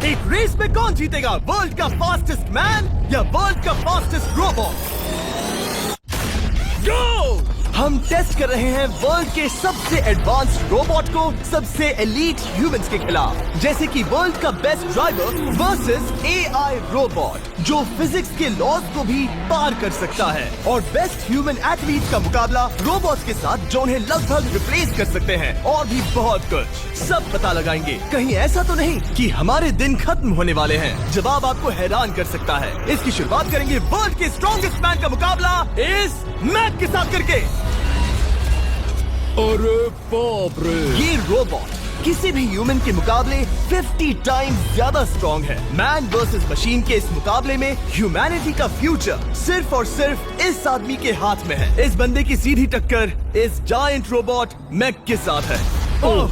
एक रेस में कौन जीतेगा, वर्ल्ड का फास्टेस्ट मैन या वर्ल्ड का फास्टेस्ट रोबोट? गो! हम टेस्ट कर रहे हैं वर्ल्ड के सबसे एडवांस्ड रोबोट को सबसे एलीट ह्यूमंस के खिलाफ, जैसे कि वर्ल्ड का best driver versus AI robot जो फिजिक्स के लॉज को भी पार कर सकता है, और बेस्ट ह्यूमन एथलीट का मुकाबला रोबोट्स के साथ जो उन्हें लगभग रिप्लेस कर सकते हैं, और भी बहुत कुछ सब पता लगाएंगे। कहीं ऐसा तो नहीं कि हमारे दिन खत्म होने वाले हैं? जवाब आपको हैरान कर सकता है। इसकी शुरुआत करेंगे वर्ल्ड के स्ट्रॉन्गेस्ट मैन का मुकाबला इस मैक के साथ करके। अरे बाप रे! ये रोबोट किसी भी ह्यूमन के मुकाबले 50 टाइम्स ज्यादा स्ट्रॉन्ग है। मैन वर्सेस मशीन के इस मुकाबले में ह्यूमैनिटी का फ्यूचर सिर्फ और सिर्फ इस आदमी के हाथ में है। इस बंदे की सीधी टक्कर इस जायंट रोबोट मैक के साथ है। ओह,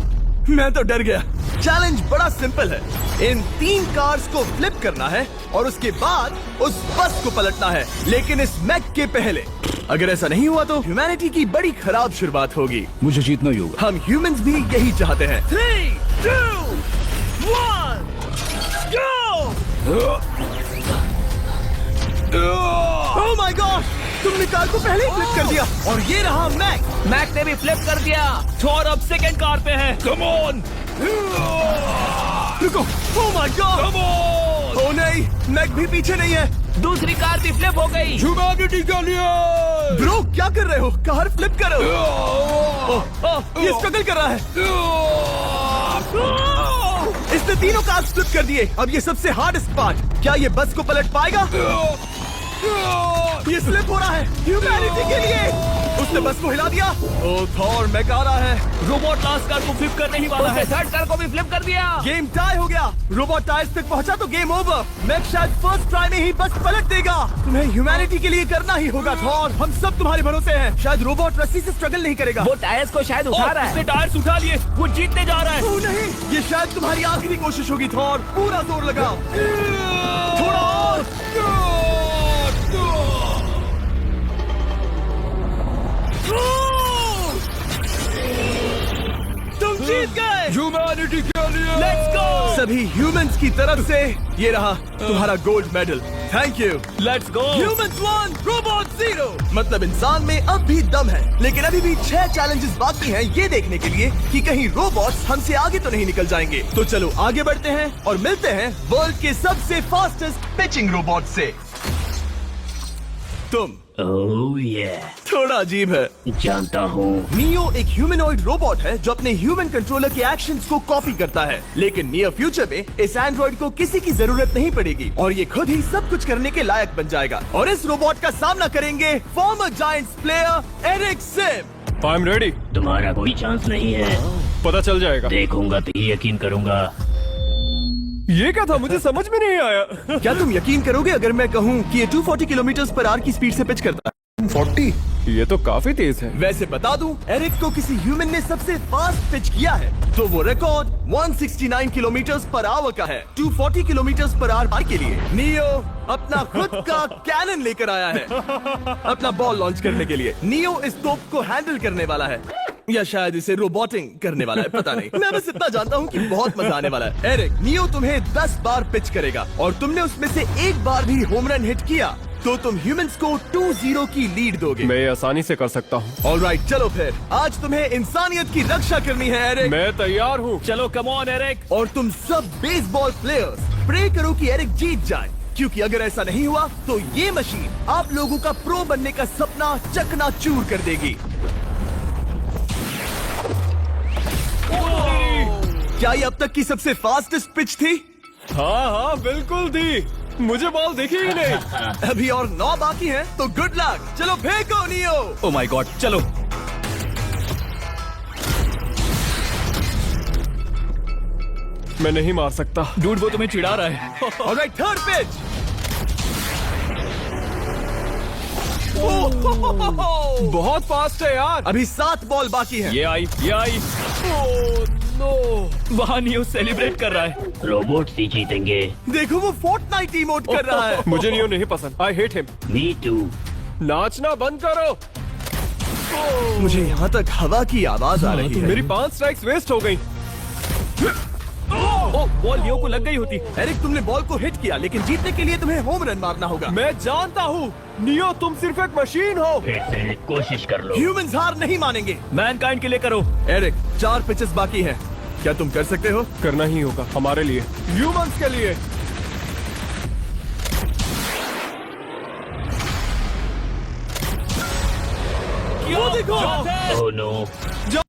मैं तो डर गया। चैलेंज बड़ा सिंपल है। इन 3 कार्स को फ्लिप करना है और उसके बाद उस बस को पलटना है, लेकिन इस मैक के पहले। अगर ऐसा नहीं हुआ तो ह्यूमैनिटी की बड़ी खराब शुरुआत होगी। मुझे जीतना ही होगा। हम ह्यूमंस भी यही चाहते हैं। 3, 2, 1, go! Oh my God! तुमने कार को पहले ही फ्लिप कर दिया, और ये रहा मैक। मैक ने भी फ्लिप कर दिया। थॉर अब सेकंड कार पे है। Come on! रुको! Oh my God! Come on! Oh नहीं, मैक भी पीछे नहीं है। दूसरी कार भी फ्लिप हो गई। ह्यूमैनिटी के लिए! ब्रो, क्या कर रहे हो? कार फ्लिप करो। ये स्ट्रगल कर रहा है। इसने तीनों कार फ्लिप कर दिए। अब ये सबसे हार्डेस्ट पार्ट, क्या ये बस को पलट पाएगा? ये स्लिप हो रहा है ह्यूमैनिटी के लिए। उसने बस को हिला दिया। ओ थॉर, मैक आ रहा है। रोबोट लास्ट कार को फ्लिप करने ही वाला है। थर्ड कार को भी फ्लिप कर दिया। गेम टाई हो गया। रोबोट टायर्स तक पहुंचा तो गेम ओवर। मैक शायद फर्स्ट ट्राई में ही बस पलट देगा। तुम्हें ह्यूमैनिटी के लिए करना ही होगा थॉर। हम सब तुम्हारे भरोसे हैं। शायद रोबोट रस्सी से स्ट्रगल नहीं करेगा। वो टायर्स को शायद उठा रहा है। उसने टायर्स उठा लिए। वो जीतने जा रहा है। ओ नहीं, ये शायद तुम्हारी आखिरी कोशिश होगी थॉर। पूरा जोर लगाओ। थोड़ा और। तुम जीत गए। ह्यूमैनिटी के लिए! Let's go! सभी ह्यूमंस की तरफ से ये रहा तुम्हारा gold medal. Thank you. Let's go. Humans 1, robot 0। मतलब इंसान में अब भी दम है, लेकिन अभी भी 6 चैलेंजेस बाकी हैं ये देखने के लिए कि कहीं रोबोट्स हमसे आगे तो नहीं निकल जाएंगे। तो चलो आगे बढ़ते हैं और मिलते हैं वर्ल्ड के सबसे फास्टेस्ट पिचिंग रोबोट से। तुम ओह ये थोड़ा अजीब है, जानता हूँ। नियो एक ह्यूमनॉइड रोबोट है जो अपने ह्यूमन कंट्रोलर के एक्शंस को कॉपी करता है, लेकिन नियर फ्यूचर में इस एंड्रॉइड को किसी की जरूरत नहीं पड़ेगी और ये खुद ही सब कुछ करने के लायक बन जाएगा। और इस रोबोट का सामना करेंगे former giants player Eric Sim. I am ready. तुम्हारा कोई चांस नहीं है। पता चल जाएगा। देखूंगा तो यकीन करूंगा। ये क्या था? मुझे समझ में नहीं आया। क्या तुम यकीन करोगे अगर मैं कहूँ कि ये 240 किलोमीटर पर आवर की स्पीड से पिच करता है? 40? ये तो काफी तेज है। वैसे बता दूं, एरिक को किसी ह्यूमन ने सबसे फास्ट पिच किया है तो वो रिकॉर्ड 169 किलोमीटर पर आवर का है 240 किलोमीटर पर आवर के लिए। नियो अपना खुद का कैनन लेकर आया है अपना बॉल लॉन्च करने के लिए। नियो इस तोप को हैंडल करने वाला है, या शायद इसे रोबोटिंग करने वाला है, पता नहीं। मैं बस इतना जानता हूँ कि बहुत मजा आने वाला है। एरिक, नियो तुम्हें 10 बार पिच करेगा और तुमने उसमें से एक बार भी होम रन हिट किया तो तुम ह्यूमंस को 2-0 की लीड दोगे। मैं ये आसानी से कर सकता हूँ। ऑलराइट, चलो फिर आज तुम्हें इंसानियत की रक्षा करनी है एरिक। मैं तैयार हूँ। चलो कम ऑन एरिक। और तुम सब बेसबॉल प्लेयर्स प्रे करो कि एरिक जीत जाए, क्योंकि अगर ऐसा नहीं हुआ तो ये मशीन आप लोगों का प्रो बनने का सपना चकनाचूर कर देगी। क्या ये अब तक की सबसे फास्टेस्ट पिच थी? हाँ बिल्कुल थी। मुझे बॉल दिखी ही नहीं। अभी और 9 बाकी हैं, तो गुड लक। चलो फेंको नियो। ओह माय गॉड, चलो। मैं नहीं मार सकता। डूड वो तुम्हें चिढ़ा रहा है। Alright, third pitch. बहुत फास्ट है यार। अभी 7 बॉल बाकी हैं। ये आई। Oh no! वहाँ नियो सेलिब्रेट कर रहा है। रोबोट ही जीतेंगे। देखो वो फोर्टनाइट इमोट कर रहा है। मुझे नियो नहीं पसंद। I hate him. Me too. नाचना बंद करो। मुझे यहाँ तक हवा की आवाज आ रही है। मेरी 5 स्ट्राइक्स वेस्ट हो गई। ओ, बॉल लियो को लग गई होती। एरिक, तुमने बॉल को हिट किया, लेकिन जीतने के लिए तुम्हें होम रन मारना होगा। मैं जानता हूँ नियो, तुम सिर्फ एक मशीन हो। फिर से कोशिश कर लो। ह्यूमंस हार नहीं मानेंगे। मैनकाइंड के लिए करो। एरिक, 4 पिचेस बाकी हैं। क्या तुम कर सकते हो? करना ही होगा हमारे लिए, ह्यूमंस के लिए। वो देखो। Oh no.